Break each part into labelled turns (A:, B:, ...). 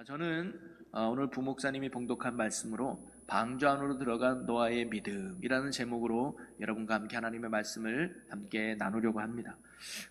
A: 저는 오늘 부목사님이 봉독한 말씀으로 방주 안으로 들어간 노아의 믿음이라는 제목으로 여러분과 함께 하나님의 말씀을 함께 나누려고 합니다.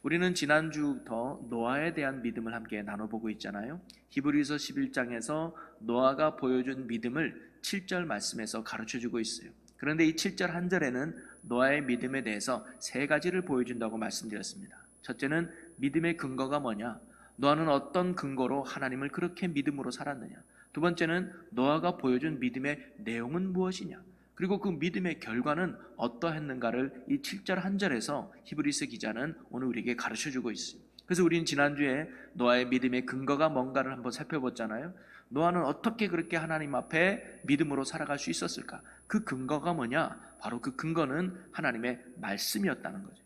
A: 우리는 지난주부터 노아에 대한 믿음을 함께 나눠보고 있잖아요. 히브리서 11장에서 노아가 보여준 믿음을 7절 말씀에서 가르쳐주고 있어요. 그런데 이 7절 한 절에는 노아의 믿음에 대해서 세 가지를 보여준다고 말씀드렸습니다. 첫째는 믿음의 근거가 뭐냐? 노아는 어떤 근거로 하나님을 그렇게 믿음으로 살았느냐? 두 번째는 노아가 보여준 믿음의 내용은 무엇이냐? 그리고 그 믿음의 결과는 어떠했는가를 이 7절 한 절에서 히브리서 기자는 오늘 우리에게 가르쳐주고 있어요. 그래서 우리는 지난주에 노아의 믿음의 근거가 뭔가를 한번 살펴봤잖아요. 노아는 어떻게 그렇게 하나님 앞에 믿음으로 살아갈 수 있었을까? 그 근거가 뭐냐? 바로 그 근거는 하나님의 말씀이었다는 거죠.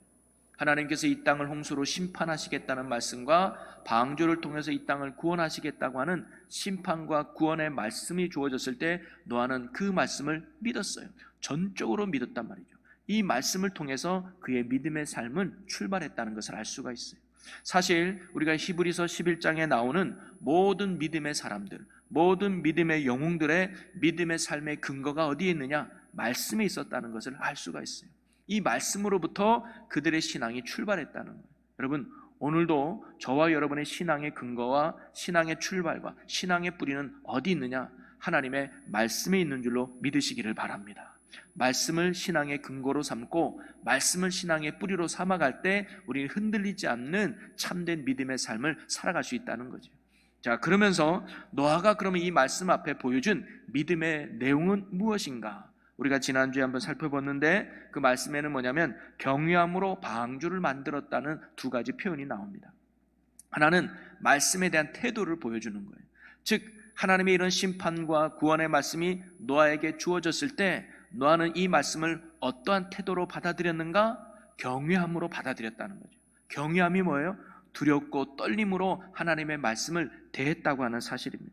A: 하나님께서 이 땅을 홍수로 심판하시겠다는 말씀과 방주를 통해서 이 땅을 구원하시겠다고 하는 심판과 구원의 말씀이 주어졌을 때 노아는 그 말씀을 믿었어요. 전적으로 믿었단 말이죠. 이 말씀을 통해서 그의 믿음의 삶은 출발했다는 것을 알 수가 있어요. 사실 우리가 히브리서 11장에 나오는 모든 믿음의 사람들, 모든 믿음의 영웅들의 믿음의 삶의 근거가 어디에 있느냐? 말씀에 있었다는 것을 알 수가 있어요. 이 말씀으로부터 그들의 신앙이 출발했다는 거예요. 여러분, 오늘도 저와 여러분의 신앙의 근거와 신앙의 출발과 신앙의 뿌리는 어디 있느냐? 하나님의 말씀에 있는 줄로 믿으시기를 바랍니다. 말씀을 신앙의 근거로 삼고 말씀을 신앙의 뿌리로 삼아갈 때 우리는 흔들리지 않는 참된 믿음의 삶을 살아갈 수 있다는 거죠. 자, 그러면서 노아가 그러면 이 말씀 앞에 보여준 믿음의 내용은 무엇인가? 우리가 지난주에 한번 살펴봤는데 그 말씀에는 뭐냐면 경외함으로 방주를 만들었다는 두 가지 표현이 나옵니다. 하나는 말씀에 대한 태도를 보여주는 거예요. 즉 하나님의 이런 심판과 구원의 말씀이 노아에게 주어졌을 때 노아는 이 말씀을 어떠한 태도로 받아들였는가? 경외함으로 받아들였다는 거죠. 경외함이 뭐예요? 두렵고 떨림으로 하나님의 말씀을 대했다고 하는 사실입니다.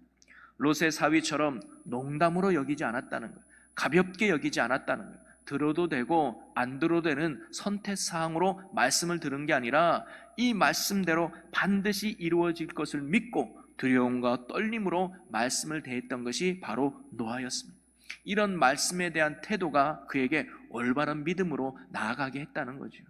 A: 롯의 사위처럼 농담으로 여기지 않았다는 거예요. 가볍게 여기지 않았다는 거예요. 들어도 되고 안 들어도 되는 선택사항으로 말씀을 들은 게 아니라 이 말씀대로 반드시 이루어질 것을 믿고 두려움과 떨림으로 말씀을 대했던 것이 바로 노아였습니다. 이런 말씀에 대한 태도가 그에게 올바른 믿음으로 나아가게 했다는 거죠.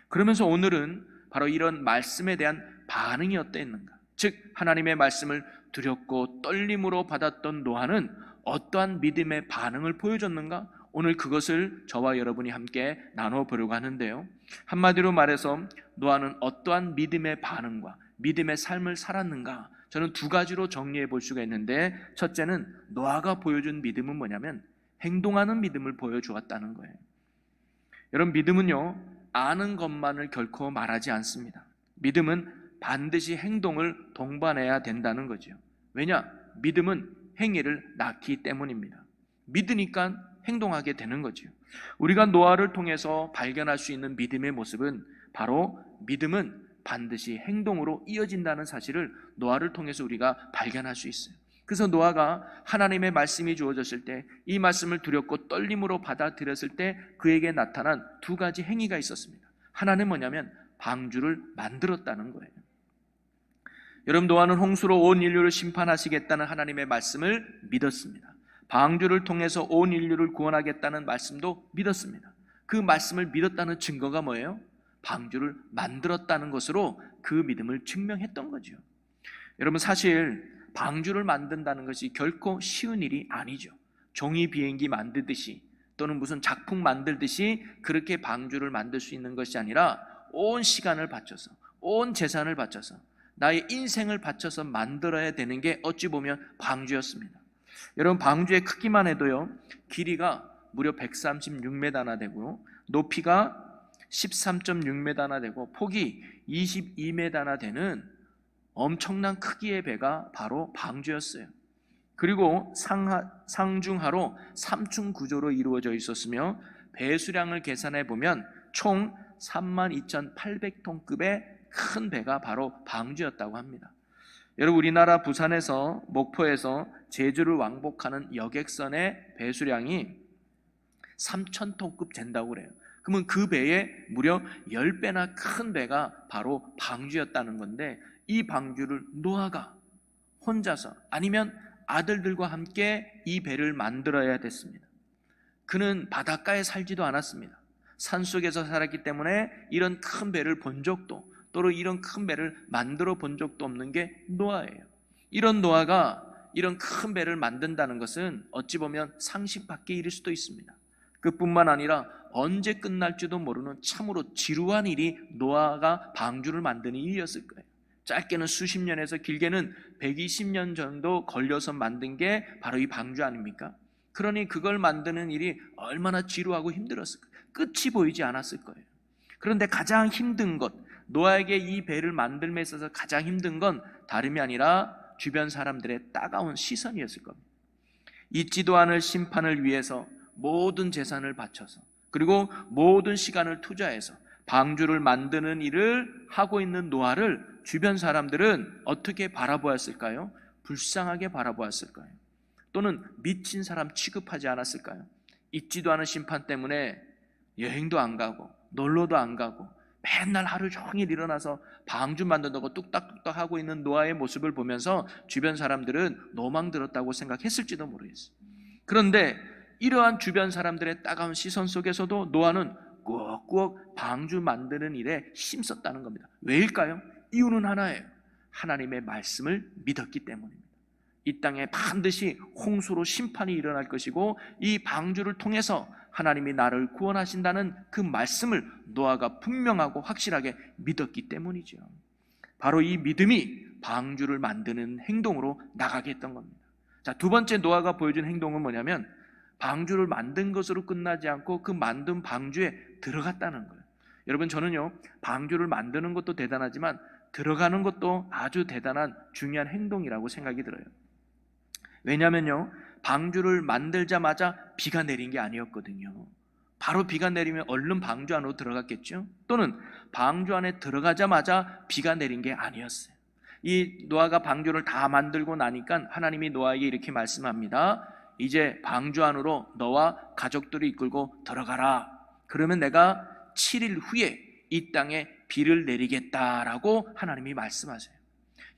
A: 그러면서 오늘은 바로 이런 말씀에 대한 반응이 어땠는가? 즉 하나님의 말씀을 두렵고 떨림으로 받았던 노아는 어떠한 믿음의 반응을 보여줬는가? 오늘 그것을 저와 여러분이 함께 나눠보려고 하는데요. 한마디로 말해서 노아는 어떠한 믿음의 반응과 믿음의 삶을 살았는가? 저는 두 가지로 정리해 볼 수가 있는데 첫째는 노아가 보여준 믿음은 뭐냐면 행동하는 믿음을 보여주었다는 거예요. 여러분, 믿음은요 아는 것만을 결코 말하지 않습니다. 믿음은 반드시 행동을 동반해야 된다는 거죠. 왜냐? 믿음은 행위를 낳기 때문입니다. 믿으니까 행동하게 되는 거죠. 우리가 노아를 통해서 발견할 수 있는 믿음의 모습은 바로 믿음은 반드시 행동으로 이어진다는 사실을 노아를 통해서 우리가 발견할 수 있어요. 그래서 노아가 하나님의 말씀이 주어졌을 때 이 말씀을 두렵고 떨림으로 받아들였을 때 그에게 나타난 두 가지 행위가 있었습니다. 하나는 뭐냐면 방주를 만들었다는 거예요. 여러분, 노아는 홍수로 온 인류를 심판하시겠다는 하나님의 말씀을 믿었습니다. 방주를 통해서 온 인류를 구원하겠다는 말씀도 믿었습니다. 그 말씀을 믿었다는 증거가 뭐예요? 방주를 만들었다는 것으로 그 믿음을 증명했던 거죠. 여러분, 사실 방주를 만든다는 것이 결코 쉬운 일이 아니죠. 종이 비행기 만들듯이 또는 무슨 작품 만들듯이 그렇게 방주를 만들 수 있는 것이 아니라 온 시간을 바쳐서 온 재산을 바쳐서 나의 인생을 바쳐서 만들어야 되는 게 어찌 보면 방주였습니다. 여러분, 방주의 크기만 해도요 길이가 무려 136m나 되고 높이가 13.6m나 되고 폭이 22m나 되는 엄청난 크기의 배가 바로 방주였어요. 그리고 상중하로 3층 구조로 이루어져 있었으며 배수량을 계산해 보면 총 32,800톤급의 큰 배가 바로 방주였다고 합니다. 여러분, 우리나라 부산에서 목포에서 제주를 왕복하는 여객선의 배수량이 3,000톤급 된다고 그래요. 그러면 그 배에 무려 10배나 큰 배가 바로 방주였다는 건데 이 방주를 노아가 혼자서 아니면 아들들과 함께 이 배를 만들어야 됐습니다. 그는 바닷가에 살지도 않았습니다. 산속에서 살았기 때문에 이런 큰 배를 본 적도, 또는 이런 큰 배를 만들어 본 적도 없는 게 노아예요. 이런 노아가 이런 큰 배를 만든다는 것은 어찌 보면 상식 밖의 일일 수도 있습니다. 그뿐만 아니라 언제 끝날지도 모르는 참으로 지루한 일이 노아가 방주를 만드는 일이었을 거예요. 짧게는 수십 년에서 길게는 120년 정도 걸려서 만든 게 바로 이 방주 아닙니까? 그러니 그걸 만드는 일이 얼마나 지루하고 힘들었을까요? 끝이 보이지 않았을 거예요. 그런데 가장 힘든 것, 노아에게 이 배를 만들며 있어서 가장 힘든 건 다름이 아니라 주변 사람들의 따가운 시선이었을 겁니다. 잊지도 않을 심판을 위해서 모든 재산을 바쳐서, 그리고 모든 시간을 투자해서 방주를 만드는 일을 하고 있는 노아를 주변 사람들은 어떻게 바라보았을까요? 불쌍하게 바라보았을까요? 또는 미친 사람 취급하지 않았을까요? 잊지도 않은 심판 때문에 여행도 안 가고 놀러도 안 가고 맨날 하루 종일 일어나서 방주 만든다고 뚝딱뚝딱 하고 있는 노아의 모습을 보면서 주변 사람들은 노망 들었다고 생각했을지도 모르겠어요. 그런데 이러한 주변 사람들의 따가운 시선 속에서도 노아는 꾹꾹 방주 만드는 일에 힘썼다는 겁니다. 왜일까요? 이유는 하나예요. 하나님의 말씀을 믿었기 때문입니다. 이 땅에 반드시 홍수로 심판이 일어날 것이고 이 방주를 통해서 하나님이 나를 구원하신다는 그 말씀을 노아가 분명하고 확실하게 믿었기 때문이죠. 바로 이 믿음이 방주를 만드는 행동으로 나가게 했던 겁니다. 자, 두 번째 노아가 보여준 행동은 뭐냐면 방주를 만든 것으로 끝나지 않고 그 만든 방주에 들어갔다는 거예요. 여러분, 저는요, 방주를 만드는 것도 대단하지만 들어가는 것도 아주 대단한 중요한 행동이라고 생각이 들어요. 왜냐면요, 방주를 만들자마자 비가 내린 게 아니었거든요. 바로 비가 내리면 얼른 방주 안으로 들어갔겠죠. 또는 방주 안에 들어가자마자 비가 내린 게 아니었어요. 이 노아가 방주를 다 만들고 나니까 하나님이 노아에게 이렇게 말씀합니다. 이제 방주 안으로 너와 가족들을 이끌고 들어가라. 그러면 내가 7일 후에 이 땅에 비를 내리겠다라고 하나님이 말씀하세요.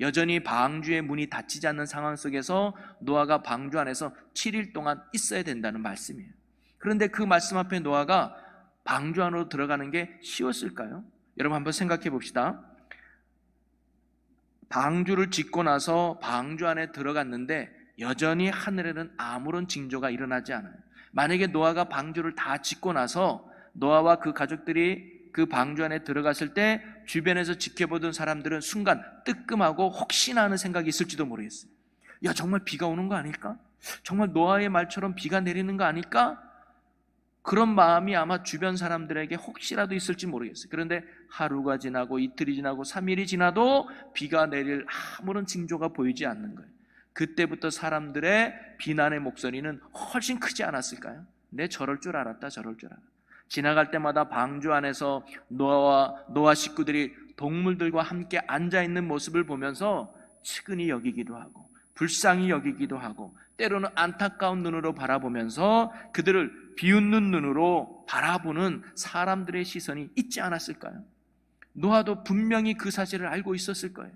A: 여전히 방주의 문이 닫히지 않는 상황 속에서 노아가 방주 안에서 7일 동안 있어야 된다는 말씀이에요. 그런데 그 말씀 앞에 노아가 방주 안으로 들어가는 게 쉬웠을까요? 여러분 한번 생각해 봅시다. 방주를 짓고 나서 방주 안에 들어갔는데 여전히 하늘에는 아무런 징조가 일어나지 않아요. 만약에 노아가 방주를 다 짓고 나서 노아와 그 가족들이 그 방주 안에 들어갔을 때 주변에서 지켜보던 사람들은 순간 뜨끔하고 혹시나 하는 생각이 있을지도 모르겠어요. 야, 정말 비가 오는 거 아닐까? 정말 노아의 말처럼 비가 내리는 거 아닐까? 그런 마음이 아마 주변 사람들에게 혹시라도 있을지 모르겠어요. 그런데 하루가 지나고 이틀이 지나고 3일이 지나도 비가 내릴 아무런 징조가 보이지 않는 거예요. 그때부터 사람들의 비난의 목소리는 훨씬 크지 않았을까요? 내 저럴 줄 알았다, 저럴 줄 알았다. 지나갈 때마다 방주 안에서 노아 식구들이 동물들과 함께 앉아있는 모습을 보면서 측은히 여기기도 하고 불쌍히 여기기도 하고 때로는 안타까운 눈으로 바라보면서 그들을 비웃는 눈으로 바라보는 사람들의 시선이 있지 않았을까요? 노아도 분명히 그 사실을 알고 있었을 거예요.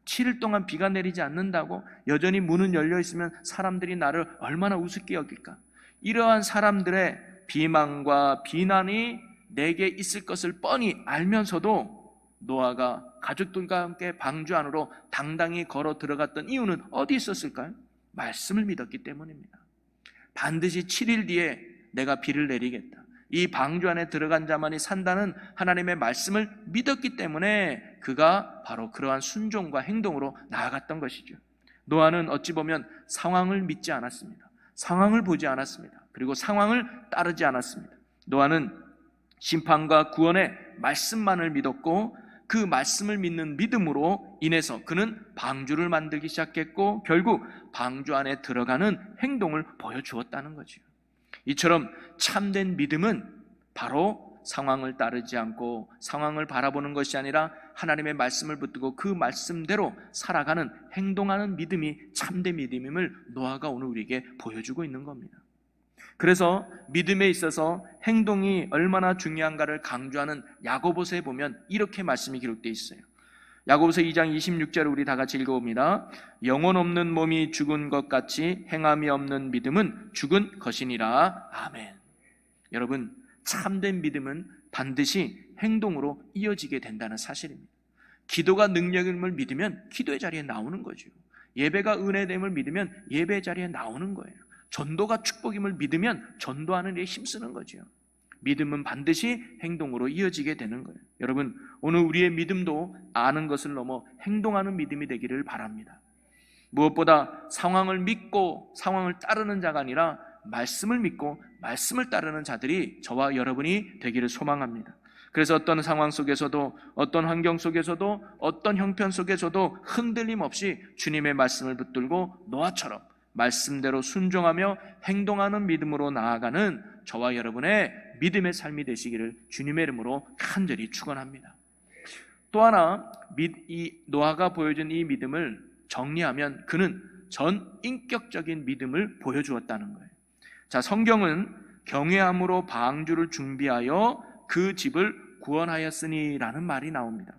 A: 7일 동안 비가 내리지 않는다고 여전히 문은 열려 있으면 사람들이 나를 얼마나 우습게 여길까? 이러한 사람들의 비망과 비난이 내게 있을 것을 뻔히 알면서도 노아가 가족들과 함께 방주 안으로 당당히 걸어 들어갔던 이유는 어디 있었을까요? 말씀을 믿었기 때문입니다. 반드시 7일 뒤에 내가 비를 내리겠다. 이 방주 안에 들어간 자만이 산다는 하나님의 말씀을 믿었기 때문에 그가 바로 그러한 순종과 행동으로 나아갔던 것이죠. 노아는 어찌 보면 상황을 믿지 않았습니다. 상황을 보지 않았습니다. 그리고 상황을 따르지 않았습니다. 노아는 심판과 구원의 말씀만을 믿었고 그 말씀을 믿는 믿음으로 인해서 그는 방주를 만들기 시작했고 결국 방주 안에 들어가는 행동을 보여주었다는 거죠. 이처럼 참된 믿음은 바로 상황을 따르지 않고 상황을 바라보는 것이 아니라 하나님의 말씀을 붙들고 그 말씀대로 살아가는 행동하는 믿음이 참된 믿음임을 노아가 오늘 우리에게 보여주고 있는 겁니다. 그래서 믿음에 있어서 행동이 얼마나 중요한가를 강조하는 야고보서에 보면 이렇게 말씀이 기록되어 있어요. 야고보서 2장 26절을 우리 다 같이 읽어봅니다. 영혼 없는 몸이 죽은 것 같이 행함이 없는 믿음은 죽은 것이니라. 아멘. 여러분, 참된 믿음은 반드시 행동으로 이어지게 된다는 사실입니다. 기도가 능력임을 믿으면 기도의 자리에 나오는 거죠. 예배가 은혜됨을 믿으면 예배의 자리에 나오는 거예요. 전도가 축복임을 믿으면 전도하는 일에 힘쓰는 거죠. 믿음은 반드시 행동으로 이어지게 되는 거예요. 여러분, 오늘 우리의 믿음도 아는 것을 넘어 행동하는 믿음이 되기를 바랍니다. 무엇보다 상황을 믿고 상황을 따르는 자가 아니라 말씀을 믿고 말씀을 따르는 자들이 저와 여러분이 되기를 소망합니다. 그래서 어떤 상황 속에서도, 어떤 환경 속에서도, 어떤 형편 속에서도 흔들림 없이 주님의 말씀을 붙들고 노아처럼 말씀대로 순종하며 행동하는 믿음으로 나아가는 저와 여러분의 믿음의 삶이 되시기를 주님의 이름으로 간절히 축원합니다. 또 하나, 이 노아가 보여준 이 믿음을 정리하면 그는 전인격적인 믿음을 보여주었다는 거예요. 자, 성경은 경외함으로 방주를 준비하여 그 집을 구원하였으니라는 말이 나옵니다.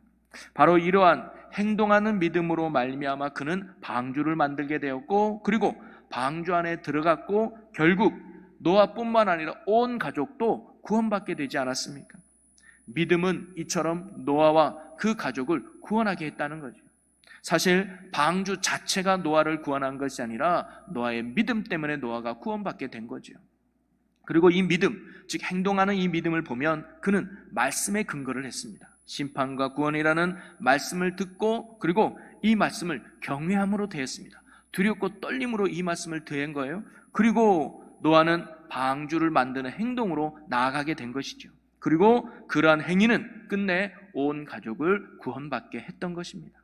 A: 바로 이러한 행동하는 믿음으로 말미암아 그는 방주를 만들게 되었고, 그리고 방주 안에 들어갔고, 결국 노아뿐만 아니라 온 가족도 구원받게 되지 않았습니까? 믿음은 이처럼 노아와 그 가족을 구원하게 했다는 거죠. 사실 방주 자체가 노아를 구원한 것이 아니라 노아의 믿음 때문에 노아가 구원받게 된 거죠. 그리고 이 믿음, 즉 행동하는 이 믿음을 보면 그는 말씀에 근거를 했습니다. 심판과 구원이라는 말씀을 듣고, 그리고 이 말씀을 경외함으로 대했습니다. 두렵고 떨림으로 이 말씀을 대한 거예요. 그리고 노아는 방주를 만드는 행동으로 나아가게 된 것이죠. 그리고 그러한 행위는 끝내 온 가족을 구원받게 했던 것입니다.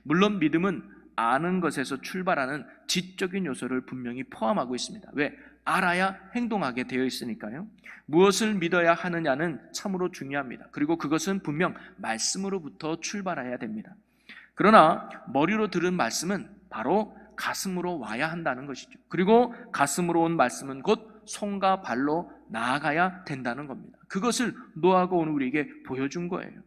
A: 물론 믿음은 아는 것에서 출발하는 지적인 요소를 분명히 포함하고 있습니다. 왜? 알아야 행동하게 되어 있으니까요. 무엇을 믿어야 하느냐는 참으로 중요합니다. 그리고 그것은 분명 말씀으로부터 출발해야 됩니다. 그러나 머리로 들은 말씀은 바로 가슴으로 와야 한다는 것이죠. 그리고 가슴으로 온 말씀은 곧 손과 발로 나아가야 된다는 겁니다. 그것을 노아가 오늘 우리에게 보여준 거예요.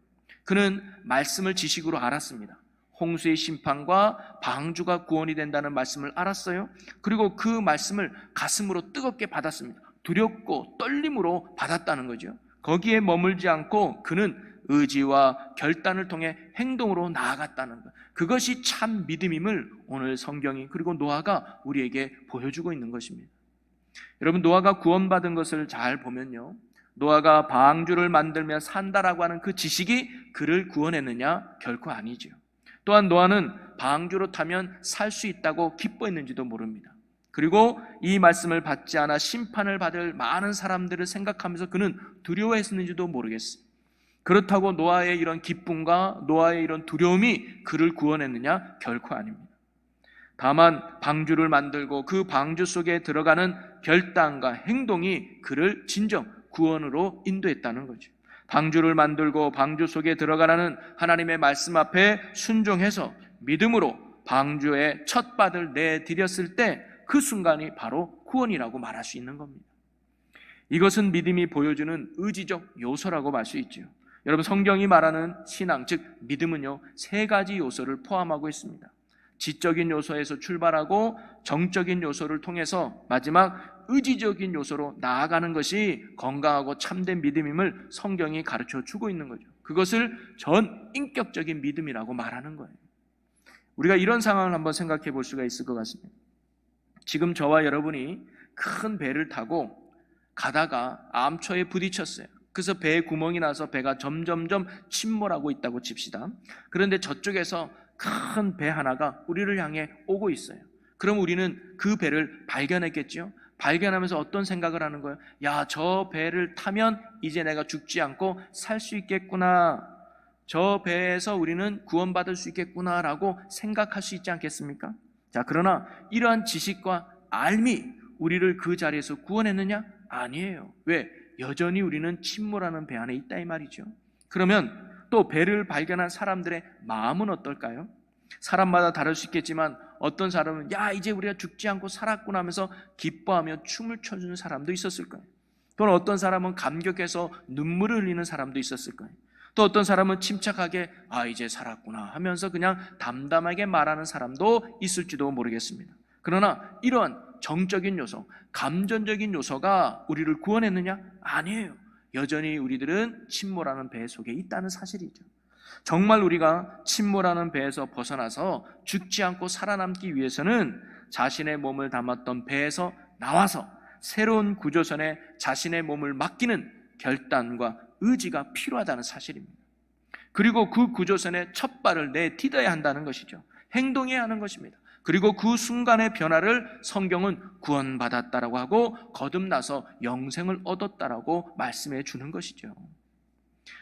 A: 그는 말씀을 지식으로 알았습니다. 홍수의 심판과 방주가 구원이 된다는 말씀을 알았어요. 그리고 그 말씀을 가슴으로 뜨겁게 받았습니다. 두렵고 떨림으로 받았다는 거죠. 거기에 머물지 않고 그는 의지와 결단을 통해 행동으로 나아갔다는 것, 그것이 참 믿음임을 오늘 성경이, 그리고 노아가 우리에게 보여주고 있는 것입니다. 여러분, 노아가 구원받은 것을 잘 보면요, 노아가 방주를 만들며 산다라고 하는 그 지식이 그를 구원했느냐? 결코 아니죠. 또한 노아는 방주로 타면 살 수 있다고 기뻐했는지도 모릅니다. 그리고 이 말씀을 받지 않아 심판을 받을 많은 사람들을 생각하면서 그는 두려워했는지도 모르겠어요. 그렇다고 노아의 이런 기쁨과 노아의 이런 두려움이 그를 구원했느냐? 결코 아닙니다. 다만 방주를 만들고 그 방주 속에 들어가는 결단과 행동이 그를 진정 구원으로 인도했다는 거죠. 방주를 만들고 방주 속에 들어가라는 하나님의 말씀 앞에 순종해서 믿음으로 방주에 첫 발을 내디뎠을 때 그 순간이 바로 구원이라고 말할 수 있는 겁니다. 이것은 믿음이 보여주는 의지적 요소라고 말 수 있죠. 여러분, 성경이 말하는 신앙, 즉 믿음은요, 세 가지 요소를 포함하고 있습니다. 지적인 요소에서 출발하고 정적인 요소를 통해서 마지막 의지적인 요소로 나아가는 것이 건강하고 참된 믿음임을 성경이 가르쳐 주고 있는 거죠. 그것을 전인격적인 믿음이라고 말하는 거예요. 우리가 이런 상황을 한번 생각해 볼 수가 있을 것 같습니다. 지금 저와 여러분이 큰 배를 타고 가다가 암초에 부딪혔어요. 그래서 배에 구멍이 나서 배가 점점점 침몰하고 있다고 칩시다. 그런데 저쪽에서 큰 배 하나가 우리를 향해 오고 있어요. 그럼 우리는 그 배를 발견했겠죠. 발견하면서 어떤 생각을 하는 거예요? 야, 저 배를 타면 이제 내가 죽지 않고 살 수 있겠구나, 저 배에서 우리는 구원받을 수 있겠구나라고 생각할 수 있지 않겠습니까? 자, 그러나 이러한 지식과 알미 우리를 그 자리에서 구원했느냐? 아니에요. 왜? 여전히 우리는 침몰하는 배 안에 있다 이 말이죠. 그러면 또 배를 발견한 사람들의 마음은 어떨까요? 사람마다 다를 수 있겠지만 어떤 사람은 야, 이제 우리가 죽지 않고 살았구나 하면서 기뻐하며 춤을 춰주는 사람도 있었을 거예요. 또는 어떤 사람은 감격해서 눈물을 흘리는 사람도 있었을 거예요. 또 어떤 사람은 침착하게 이제 살았구나 하면서 그냥 담담하게 말하는 사람도 있을지도 모르겠습니다. 그러나 이러한 정적인 요소, 감정적인 요소가 우리를 구원했느냐? 아니에요. 여전히 우리들은 침몰하는 배 속에 있다는 사실이죠. 정말 우리가 침몰하는 배에서 벗어나서 죽지 않고 살아남기 위해서는 자신의 몸을 담았던 배에서 나와서 새로운 구조선에 자신의 몸을 맡기는 결단과 의지가 필요하다는 사실입니다. 그리고 그 구조선에 첫 발을 내딛어야 한다는 것이죠. 행동해야 하는 것입니다. 그리고 그 순간의 변화를 성경은 구원받았다라고 하고 거듭나서 영생을 얻었다라고 말씀해 주는 것이죠.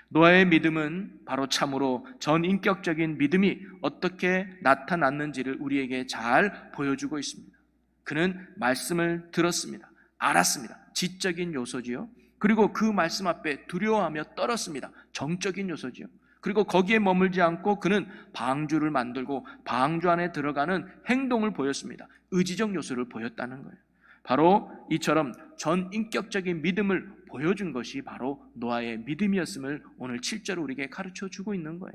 A: 노아의 믿음은 바로 참으로 전인격적인 믿음이 어떻게 나타났는지를 우리에게 잘 보여주고 있습니다. 그는 말씀을 들었습니다. 알았습니다. 지적인 요소지요. 그리고 그 말씀 앞에 두려워하며 떨었습니다. 정적인 요소지요. 그리고 거기에 머물지 않고 그는 방주를 만들고 방주 안에 들어가는 행동을 보였습니다. 의지적 요소를 보였다는 거예요. 바로 이처럼 전인격적인 믿음을 보여준 것이 바로 노아의 믿음이었음을 오늘 7절 우리에게 가르쳐 주고 있는 거예요.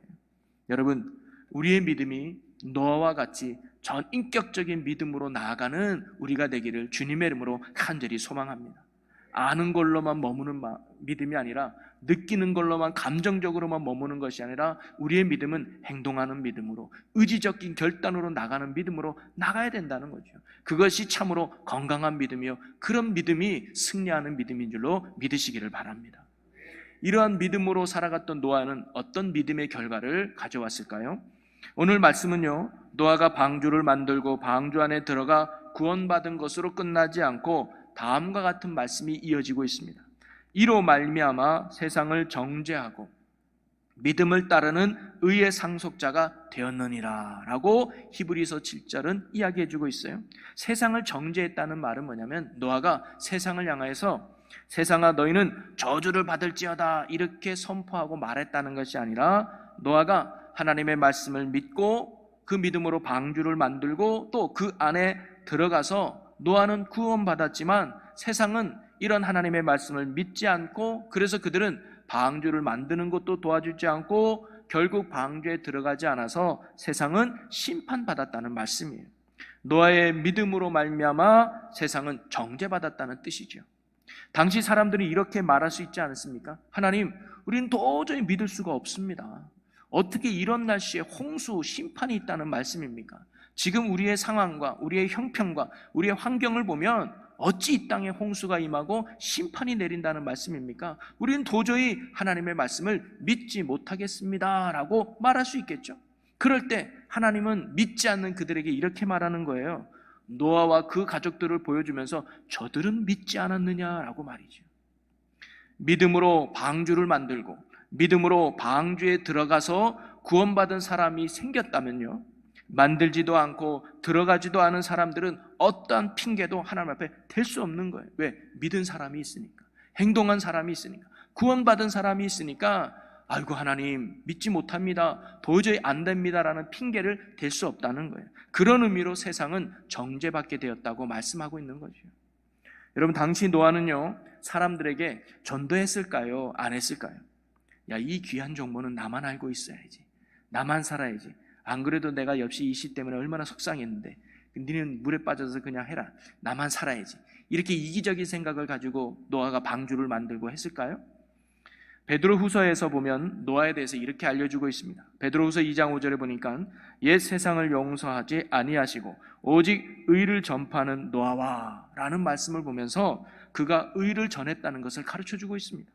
A: 여러분, 우리의 믿음이 노아와 같이 전인격적인 믿음으로 나아가는 우리가 되기를 주님의 이름으로 간절히 소망합니다. 아는 걸로만 머무는 믿음이 아니라 느끼는 걸로만 감정적으로만 머무는 것이 아니라 우리의 믿음은 행동하는 믿음으로 의지적인 결단으로 나가는 믿음으로 나가야 된다는 거죠. 그것이 참으로 건강한 믿음이요, 그런 믿음이 승리하는 믿음인 줄로 믿으시기를 바랍니다. 이러한 믿음으로 살아갔던 노아는 어떤 믿음의 결과를 가져왔을까요? 오늘 말씀은요, 노아가 방주를 만들고 방주 안에 들어가 구원받은 것으로 끝나지 않고 다음과 같은 말씀이 이어지고 있습니다. 이로 말미암아 세상을 정죄하고 믿음을 따르는 의의 상속자가 되었느니라 라고 히브리서 7절은 이야기해 주고 있어요. 세상을 정죄했다는 말은 뭐냐면 노아가 세상을 향하여서 세상아 너희는 저주를 받을지어다 이렇게 선포하고 말했다는 것이 아니라 노아가 하나님의 말씀을 믿고 그 믿음으로 방주를 만들고 또 그 안에 들어가서 노아는 구원받았지만 세상은 이런 하나님의 말씀을 믿지 않고 그래서 그들은 방주를 만드는 것도 도와주지 않고 결국 방주에 들어가지 않아서 세상은 심판받았다는 말씀이에요. 노아의 믿음으로 말미암아 세상은 정죄받았다는 뜻이죠. 당시 사람들이 이렇게 말할 수 있지 않았습니까? 하나님, 우리는 도저히 믿을 수가 없습니다. 어떻게 이런 날씨에 홍수, 심판이 있다는 말씀입니까? 지금 우리의 상황과 우리의 형편과 우리의 환경을 보면 어찌 이 땅에 홍수가 임하고 심판이 내린다는 말씀입니까? 우리는 도저히 하나님의 말씀을 믿지 못하겠습니다 라고 말할 수 있겠죠. 그럴 때 하나님은 믿지 않는 그들에게 이렇게 말하는 거예요. 노아와 그 가족들을 보여주면서 저들은 믿지 않았느냐라고 말이죠. 믿음으로 방주를 만들고 믿음으로 방주에 들어가서 구원받은 사람이 생겼다면요, 만들지도 않고 들어가지도 않은 사람들은 어떠한 핑계도 하나님 앞에 댈 수 없는 거예요. 왜? 믿은 사람이 있으니까, 행동한 사람이 있으니까, 구원받은 사람이 있으니까 아이고 하나님 믿지 못합니다, 도저히 안 됩니다라는 핑계를 댈 수 없다는 거예요. 그런 의미로 세상은 정죄받게 되었다고 말씀하고 있는 거죠. 여러분, 당시 노아는요 사람들에게 전도했을까요? 안 했을까요? 야, 이 귀한 정보는 나만 알고 있어야지, 나만 살아야지, 안 그래도 내가 역시 이 시 때문에 얼마나 속상했는데 니는 물에 빠져서 그냥 해라, 나만 살아야지, 이렇게 이기적인 생각을 가지고 노아가 방주를 만들고 했을까요? 베드로후서에서 보면 노아에 대해서 이렇게 알려주고 있습니다. 베드로후서 2장 5절에 보니까 옛 세상을 용서하지 아니하시고 오직 의를 전파하는 노아와 라는 말씀을 보면서 그가 의를 전했다는 것을 가르쳐주고 있습니다.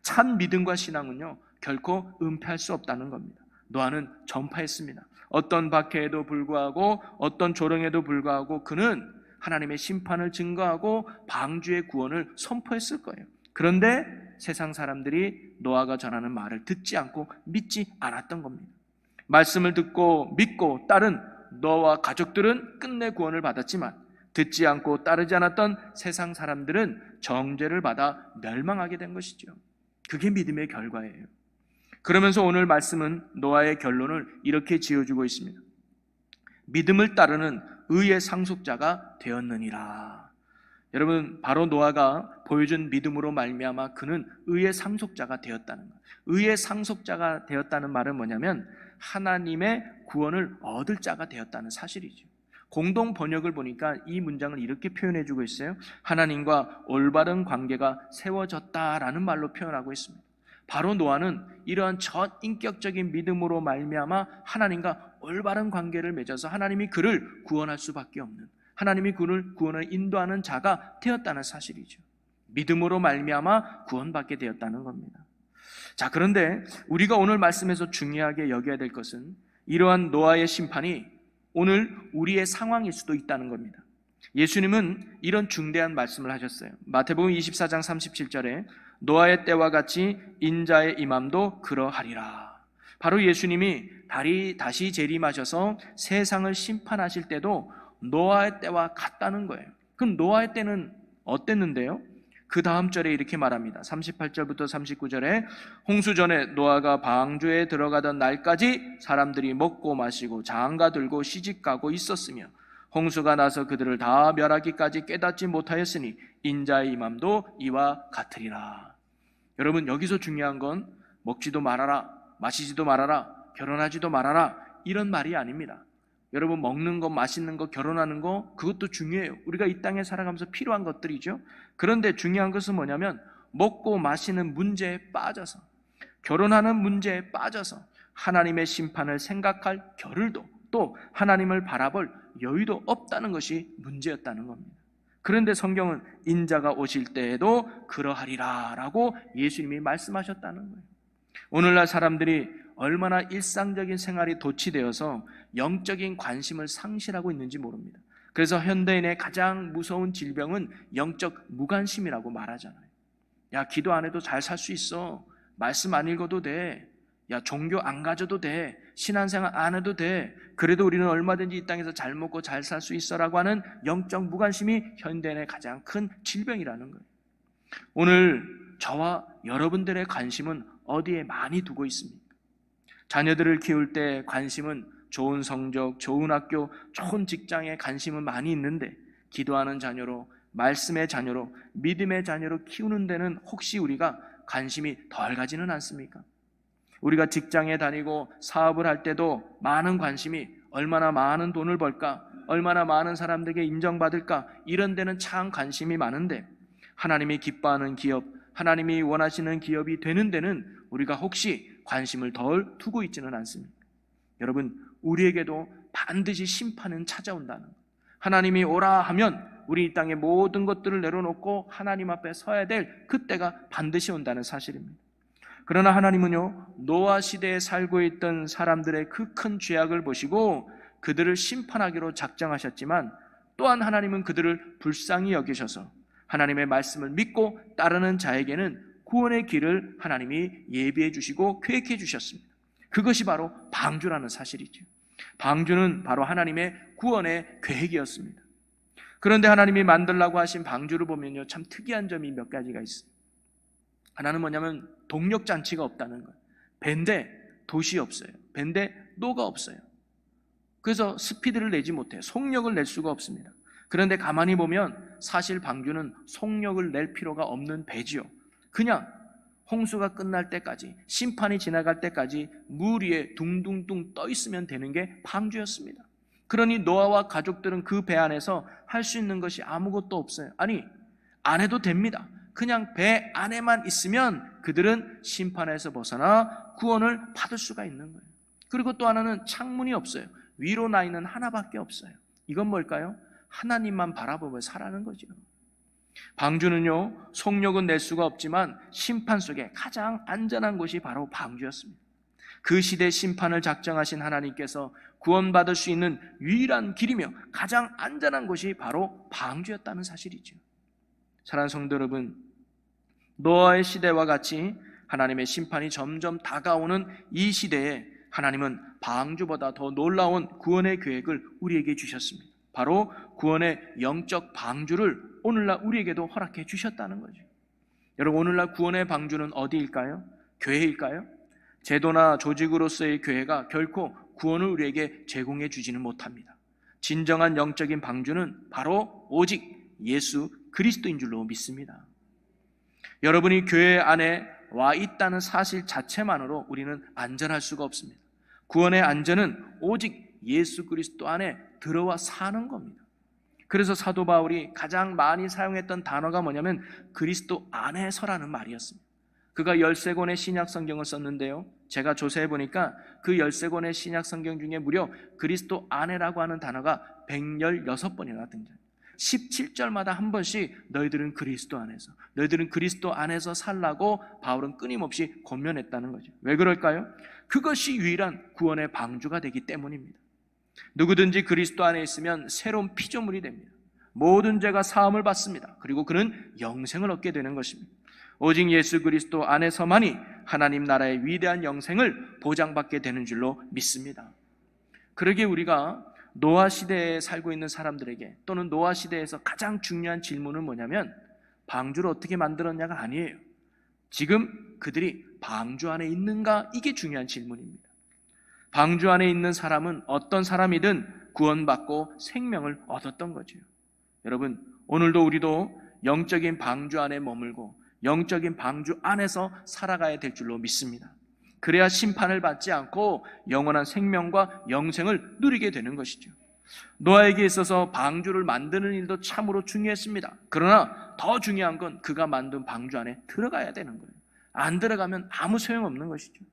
A: 참 믿음과 신앙은요 결코 은폐할 수 없다는 겁니다. 노아는 전파했습니다. 어떤 박해에도 불구하고 어떤 조롱에도 불구하고 그는 하나님의 심판을 증거하고 방주의 구원을 선포했을 거예요. 그런데 세상 사람들이 노아가 전하는 말을 듣지 않고 믿지 않았던 겁니다. 말씀을 듣고 믿고 따른 노아와 가족들은 끝내 구원을 받았지만 듣지 않고 따르지 않았던 세상 사람들은 정죄를 받아 멸망하게 된 것이죠. 그게 믿음의 결과예요. 그러면서 오늘 말씀은 노아의 결론을 이렇게 지어주고 있습니다. 믿음을 따르는 의의 상속자가 되었느니라. 여러분, 바로 노아가 보여준 믿음으로 말미암아 그는 의의 상속자가 되었다는 것. 의의 상속자가 되었다는 말은 뭐냐면 하나님의 구원을 얻을 자가 되었다는 사실이죠. 공동 번역을 보니까 이 문장을 이렇게 표현해주고 있어요. 하나님과 올바른 관계가 세워졌다라는 말로 표현하고 있습니다. 바로 노아는 이러한 첫 인격적인 믿음으로 말미암아 하나님과 올바른 관계를 맺어서 하나님이 그를 구원할 수밖에 없는, 하나님이 그를 구원을 인도하는 자가 되었다는 사실이죠. 믿음으로 말미암아 구원받게 되었다는 겁니다. 자, 그런데 우리가 오늘 말씀에서 중요하게 여겨야 될 것은 이러한 노아의 심판이 오늘 우리의 상황일 수도 있다는 겁니다. 예수님은 이런 중대한 말씀을 하셨어요. 마태복음 24장 37절에 노아의 때와 같이 인자의 임함도 그러하리라. 바로 예수님이 다시 재림하셔서 세상을 심판하실 때도 노아의 때와 같다는 거예요. 그럼 노아의 때는 어땠는데요? 그 다음 절에 이렇게 말합니다. 38절부터 39절에 홍수 전에 노아가 방주에 들어가던 날까지 사람들이 먹고 마시고 장가 들고 시집가고 있었으며 홍수가 나서 그들을 다 멸하기까지 깨닫지 못하였으니 인자의 임함도 이와 같으리라. 여러분, 여기서 중요한 건 먹지도 말아라, 마시지도 말아라, 결혼하지도 말아라 이런 말이 아닙니다. 여러분, 먹는 거, 마시는 거, 결혼하는 거 그것도 중요해요. 우리가 이 땅에 살아가면서 필요한 것들이죠. 그런데 중요한 것은 뭐냐면 먹고 마시는 문제에 빠져서, 결혼하는 문제에 빠져서 하나님의 심판을 생각할 겨를도, 또 하나님을 바라볼 여유도 없다는 것이 문제였다는 겁니다. 그런데 성경은 인자가 오실 때에도 그러하리라 라고 예수님이 말씀하셨다는 거예요. 오늘날 사람들이 얼마나 일상적인 생활이 도취되어서 영적인 관심을 상실하고 있는지 모릅니다. 그래서 현대인의 가장 무서운 질병은 영적 무관심이라고 말하잖아요. 야, 기도 안 해도 잘 살 수 있어. 말씀 안 읽어도 돼. 야, 종교 안 가져도 돼. 신앙생활 안 해도 돼. 그래도 우리는 얼마든지 이 땅에서 잘 먹고 잘 살 수 있어라고 하는 영적 무관심이 현대인의 가장 큰 질병이라는 거예요. 오늘 저와 여러분들의 관심은 어디에 많이 두고 있습니까? 자녀들을 키울 때 관심은 좋은 성적, 좋은 학교, 좋은 직장에 관심은 많이 있는데 기도하는 자녀로, 말씀의 자녀로, 믿음의 자녀로 키우는 데는 혹시 우리가 관심이 덜 가지는 않습니까? 우리가 직장에 다니고 사업을 할 때도 많은 관심이 얼마나 많은 돈을 벌까, 얼마나 많은 사람들에게 인정받을까, 이런 데는 참 관심이 많은데 하나님이 기뻐하는 기업, 하나님이 원하시는 기업이 되는 데는 우리가 혹시 관심을 덜 두고 있지는 않습니다. 여러분, 우리에게도 반드시 심판은 찾아온다는 것. 하나님이 오라 하면 우리 이 땅의 모든 것들을 내려놓고 하나님 앞에 서야 될 그때가 반드시 온다는 사실입니다. 그러나 하나님은요, 노아 시대에 살고 있던 사람들의 그 큰 죄악을 보시고 그들을 심판하기로 작정하셨지만 또한 하나님은 그들을 불쌍히 여기셔서 하나님의 말씀을 믿고 따르는 자에게는 구원의 길을 하나님이 예비해 주시고 계획해 주셨습니다. 그것이 바로 방주라는 사실이죠. 방주는 바로 하나님의 구원의 계획이었습니다. 그런데 하나님이 만들라고 하신 방주를 보면요, 참 특이한 점이 몇 가지가 있어요. 하나는 뭐냐면 동력장치가 없다는 거예요. 밴데 돛이 없어요. 밴데 노가 없어요. 그래서 스피드를 내지 못해요. 속력을 낼 수가 없습니다. 그런데 가만히 보면 사실 방주는 속력을 낼 필요가 없는 배지요. 그냥 홍수가 끝날 때까지, 심판이 지나갈 때까지 물 위에 둥둥둥 떠 있으면 되는 게 방주였습니다. 그러니 노아와 가족들은 그 배 안에서 할 수 있는 것이 아무것도 없어요. 아니, 안 해도 됩니다. 그냥 배 안에만 있으면 그들은 심판에서 벗어나 구원을 받을 수가 있는 거예요. 그리고 또 하나는 창문이 없어요. 위로 나 있는 하나밖에 없어요. 이건 뭘까요? 하나님만 바라보며 살아가는 거죠. 방주는요, 속력은 낼 수가 없지만 심판 속에 가장 안전한 곳이 바로 방주였습니다. 그 시대 심판을 작정하신 하나님께서 구원받을 수 있는 유일한 길이며 가장 안전한 곳이 바로 방주였다는 사실이죠. 사랑하는 성도 여러분, 노아의 시대와 같이 하나님의 심판이 점점 다가오는 이 시대에 하나님은 방주보다 더 놀라운 구원의 계획을 우리에게 주셨습니다. 바로 구원의 영적 방주를 오늘날 우리에게도 허락해 주셨다는 거죠. 여러분, 오늘날 구원의 방주는 어디일까요? 교회일까요? 제도나 조직으로서의 교회가 결코 구원을 우리에게 제공해 주지는 못합니다. 진정한 영적인 방주는 바로 오직 예수 그리스도인 줄로 믿습니다. 여러분이 교회 안에 와 있다는 사실 자체만으로 우리는 안전할 수가 없습니다. 구원의 안전은 오직 예수 그리스도 안에 들어와 사는 겁니다. 그래서 사도 바울이 가장 많이 사용했던 단어가 뭐냐면 그리스도 안에서라는 말이었습니다. 그가 13권의 신약 성경을 썼는데요, 제가 조사해 보니까 그 13권의 신약 성경 중에 무려 그리스도 안에라고 하는 단어가 116번이나 등장해요. 17절마다 한 번씩 너희들은 그리스도 안에서, 너희들은 그리스도 안에서 살라고 바울은 끊임없이 권면했다는 거죠. 왜 그럴까요? 그것이 유일한 구원의 방주가 되기 때문입니다. 누구든지 그리스도 안에 있으면 새로운 피조물이 됩니다. 모든 죄가 사함을 받습니다. 그리고 그는 영생을 얻게 되는 것입니다. 오직 예수 그리스도 안에서만이 하나님 나라의 위대한 영생을 보장받게 되는 줄로 믿습니다. 그러기에 우리가 노아 시대에 살고 있는 사람들에게, 또는 노아 시대에서 가장 중요한 질문은 뭐냐면 방주를 어떻게 만들었냐가 아니에요. 지금 그들이 방주 안에 있는가? 이게 중요한 질문입니다. 방주 안에 있는 사람은 어떤 사람이든 구원받고 생명을 얻었던 거죠. 여러분, 오늘도 우리도 영적인 방주 안에 머물고 영적인 방주 안에서 살아가야 될 줄로 믿습니다. 그래야 심판을 받지 않고 영원한 생명과 영생을 누리게 되는 것이죠. 노아에게 있어서 방주를 만드는 일도 참으로 중요했습니다. 그러나 더 중요한 건 그가 만든 방주 안에 들어가야 되는 거예요. 안 들어가면 아무 소용없는 것이죠.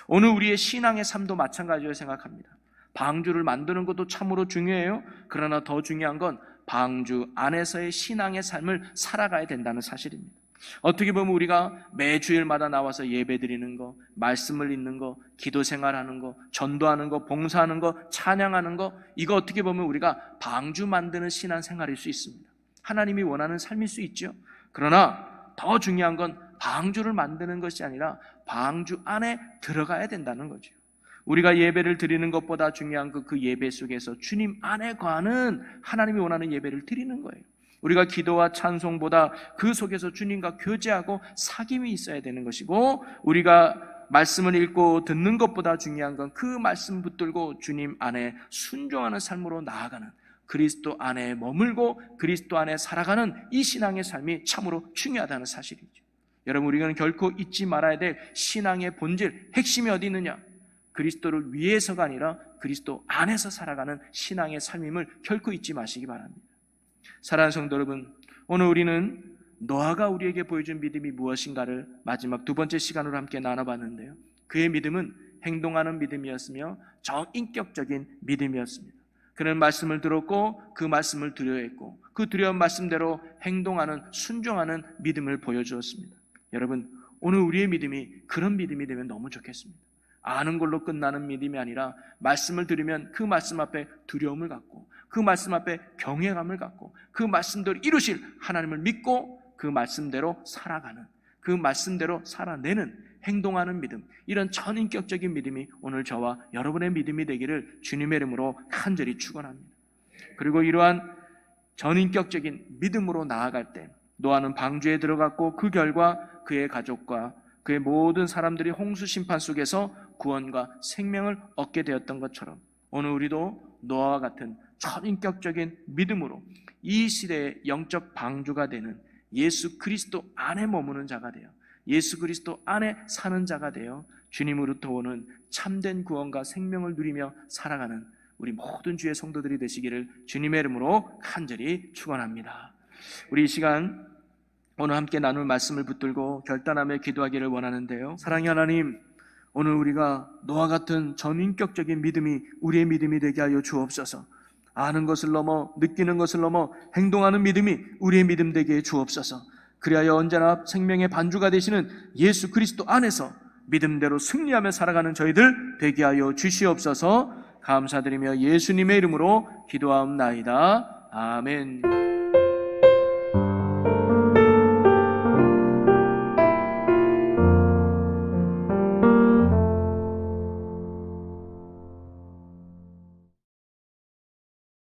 A: 오늘 우리의 신앙의 삶도 마찬가지로 생각합니다. 방주를 만드는 것도 참으로 중요해요. 그러나 더 중요한 건 방주 안에서의 신앙의 삶을 살아가야 된다는 사실입니다. 어떻게 보면 우리가 매주일마다 나와서 예배드리는 거, 말씀을 읽는 거, 기도 생활하는 거, 전도하는 거, 봉사하는 거, 찬양하는 거, 이거 어떻게 보면 우리가 방주 만드는 신앙생활일 수 있습니다. 하나님이 원하는 삶일 수 있죠. 그러나 더 중요한 건 방주를 만드는 것이 아니라 방주 안에 들어가야 된다는 거죠. 우리가 예배를 드리는 것보다 중요한 그 예배 속에서 주님 안에 거하는 하나님이 원하는 예배를 드리는 거예요. 우리가 기도와 찬송보다 그 속에서 주님과 교제하고 사귐이 있어야 되는 것이고, 우리가 말씀을 읽고 듣는 것보다 중요한 건 그 말씀 붙들고 주님 안에 순종하는 삶으로 나아가는, 그리스도 안에 머물고 그리스도 안에 살아가는 이 신앙의 삶이 참으로 중요하다는 사실이죠. 여러분, 우리는 결코 잊지 말아야 될 신앙의 본질, 핵심이 어디 있느냐? 그리스도를 위해서가 아니라 그리스도 안에서 살아가는 신앙의 삶임을 결코 잊지 마시기 바랍니다. 사랑하는 성도 여러분, 오늘 우리는 노아가 우리에게 보여준 믿음이 무엇인가를 마지막 두 번째 시간으로 함께 나눠봤는데요, 그의 믿음은 행동하는 믿음이었으며 정인격적인 믿음이었습니다. 그는 말씀을 들었고 그 말씀을 두려워했고 그 두려운 말씀대로 행동하는, 순종하는 믿음을 보여주었습니다. 여러분, 오늘 우리의 믿음이 그런 믿음이 되면 너무 좋겠습니다. 아는 걸로 끝나는 믿음이 아니라 말씀을 들으면 그 말씀 앞에 두려움을 갖고 그 말씀 앞에 경외감을 갖고 그 말씀대로 이루실 하나님을 믿고 그 말씀대로 살아가는, 그 말씀대로 살아내는, 행동하는 믿음, 이런 전인격적인 믿음이 오늘 저와 여러분의 믿음이 되기를 주님의 이름으로 간절히 축원합니다. 그리고 이러한 전인격적인 믿음으로 나아갈 때 노아는 방주에 들어갔고 그 결과 그의 가족과 그의 모든 사람들이 홍수 심판 속에서 구원과 생명을 얻게 되었던 것처럼 오늘 우리도 노아와 같은 전인격적인 믿음으로 이 시대의 영적 방주가 되는 예수 그리스도 안에 머무는 자가 되어 예수 그리스도 안에 사는 자가 되어 주님으로부터 오는 참된 구원과 생명을 누리며 살아가는 우리 모든 주의 성도들이 되시기를 주님의 이름으로 간절히 축원합니다. 우리 이 시간 오늘 함께 나눌 말씀을 붙들고 결단하며 기도하기를 원하는데요, 사랑의 하나님, 오늘 우리가 노아 같은 전인격적인 믿음이 우리의 믿음이 되게 하여 주옵소서. 아는 것을 넘어 느끼는 것을 넘어 행동하는 믿음이 우리의 믿음 되게 해 주옵소서. 그리하여 언제나 생명의 반주가 되시는 예수 그리스도 안에서 믿음대로 승리하며 살아가는 저희들 되게 하여 주시옵소서. 감사드리며 예수님의 이름으로 기도하옵나이다. 아멘.